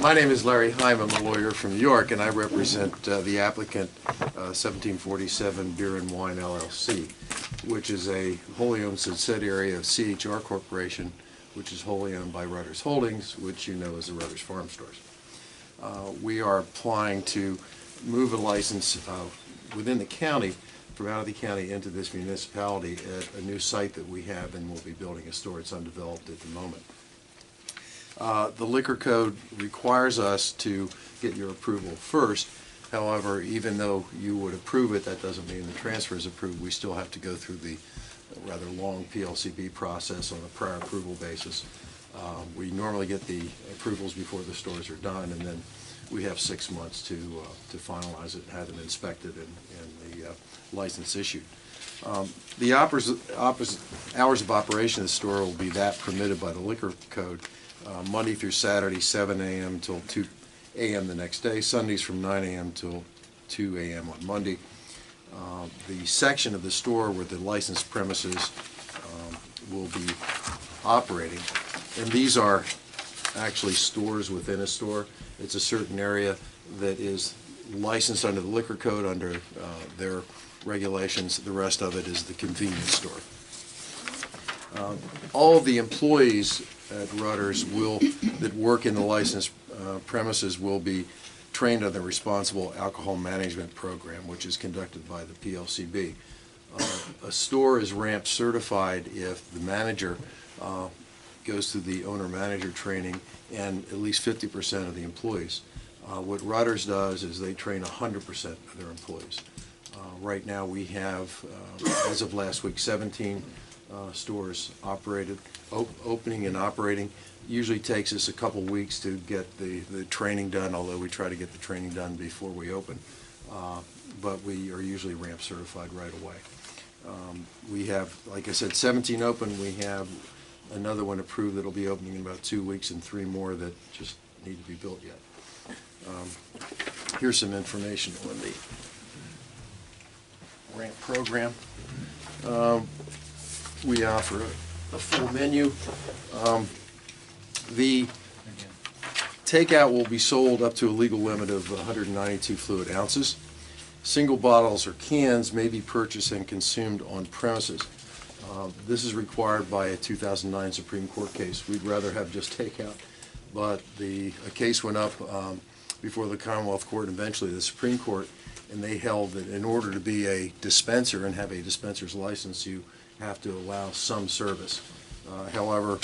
My name is Larry Heim. I'm a lawyer from New York, and I represent the applicant, 1747 Beer and Wine LLC, which is a wholly owned subsidiary of CHR Corporation, which is wholly owned by Rutters Holdings, which you know as the Rutters Farm Stores. We are applying to move a license within the county, from out of the county into this municipality at a new site that we have, and we'll be building a store. It's undeveloped at the moment. The liquor code requires us to get your approval first. However, even though you would approve it, that doesn't mean the transfer is approved. We still have to go through the rather long PLCB process on a prior approval basis. We normally get the approvals before the stores are done, and then we have 6 months to finalize it, have them inspected, and the license issued. The hours of operation of the store will be that permitted by the liquor code. Monday through Saturday, 7 a.m. till 2 a.m. the next day. Sundays from 9 a.m. till 2 a.m. on Monday. The section of the store where the licensed premises will be operating, and these are actually stores within a store. It's a certain area that is licensed under the liquor code, under their regulations. The rest of it is the convenience store. All of the employees at Rutters that work in the licensed premises will be trained on the Responsible Alcohol Management Program, which is conducted by the PLCB. A store is ramp certified if the manager goes through the owner-manager training, and at least 50% of the employees. What Rutters does is they train 100% of their employees. Right now we have, as of last week, 17 stores operated, opening and operating. Usually takes us a couple weeks to get the training done, although we try to get the training done before we open. But we are usually ramp certified right away. We have, like I said, 17 open. We have another one approved that'll be opening in about 2 weeks, and 3 more that just need to be built yet. Here's some information on the ramp program. We offer a full menu. The takeout will be sold up to a legal limit of 192 fluid ounces. Single bottles or cans may be purchased and consumed on premises. This is required by a 2009 Supreme Court case. We'd rather have just takeout, but a case went up before the Commonwealth Court and eventually the Supreme Court, and they held that in order to be a dispenser and have a dispenser's license, you have to allow some service. However,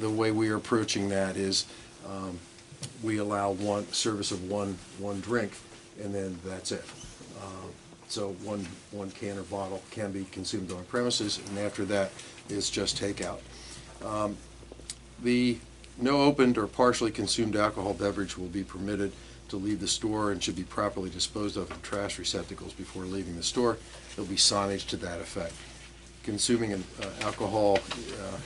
the way we are approaching that is we allow service of one drink, and then that's it. So one can or bottle can be consumed on premises, and after that is just takeout. No opened or partially consumed alcohol beverage will be permitted to leave the store and should be properly disposed of in trash receptacles before leaving the store. There'll be signage to that effect. Consuming alcohol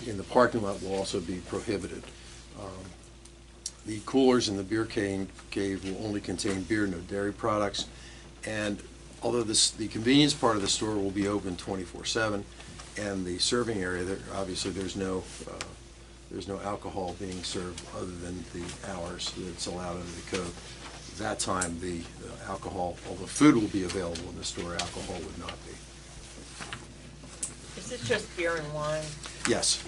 in the parking lot will also be prohibited. The coolers in the beer cave will only contain beer, no dairy products. And although the convenience part of the store will be open 24/7, and the serving area, obviously there's no alcohol being served other than the hours that's allowed under the code. That time, the alcohol, although food will be available in the store, alcohol would not be. Is it just beer and wine? Yes.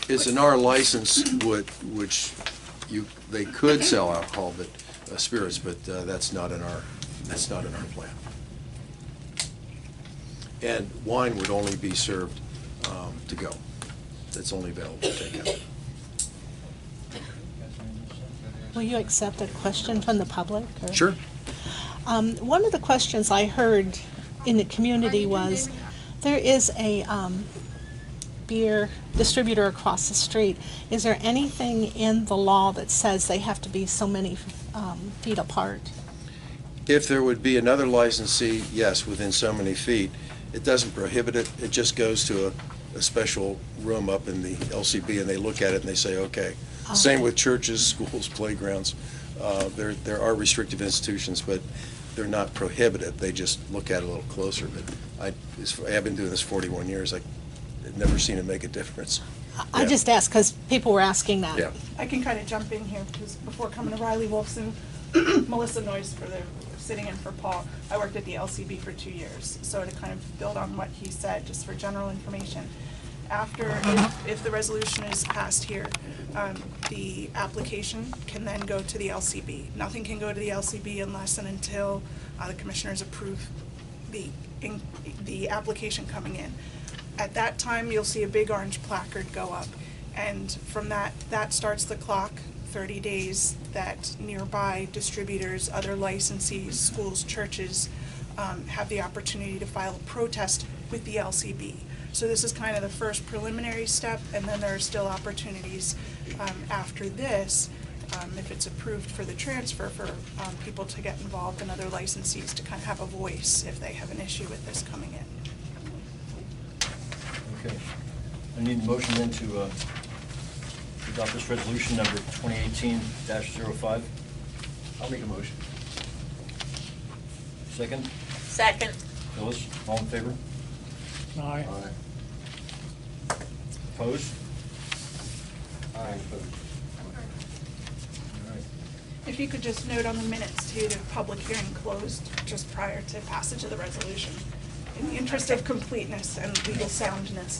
It's an R license, which they could sell alcohol, but spirits, but that's not in our plan. And wine would only be served to go. That's only available to take out. Will you accept a question from the public? Or? Sure. One of the questions I heard in the community was, there is a beer distributor across the street. Is there anything in the law that says they have to be so many feet apart? If there would be another licensee, yes, within so many feet. It doesn't prohibit it. It just goes to a special room up in the LCB, and they look at it and they say, okay. Same with churches, schools, playgrounds. There are restrictive institutions, but they're not prohibited. They just look at it a little closer. But I've been doing this 41 years. I never seen it make a difference. I Yeah. just asked because people were asking that. Yeah. I can kind of jump in here because before coming to Riley Wolfson, Melissa Noyes sitting in for Paul, I worked at the LCB for 2 years. So to kind of build on what he said, just for general information, if the resolution is passed here, the application can then go to the LCB. Nothing can go to the LCB unless and until the commissioners approve the application coming in. At that time, you'll see a big orange placard go up, and from that starts the clock, 30 days that nearby distributors, other licensees, schools, churches have the opportunity to file a protest with the LCB. So this is kind of the first preliminary step, and then there are still opportunities after this, if it's approved for the transfer, for people to get involved and other licensees to kind of have a voice if they have an issue with this coming in. Okay. I need a motion then to adopt this resolution number 2018-05. I'll make a motion. Second? Second. Phyllis, all in favor? Aye. Opposed? Aye. All right. If you could just note on the minutes too, the public hearing closed just prior to passage of the resolution, in the interest of completeness and legal soundness.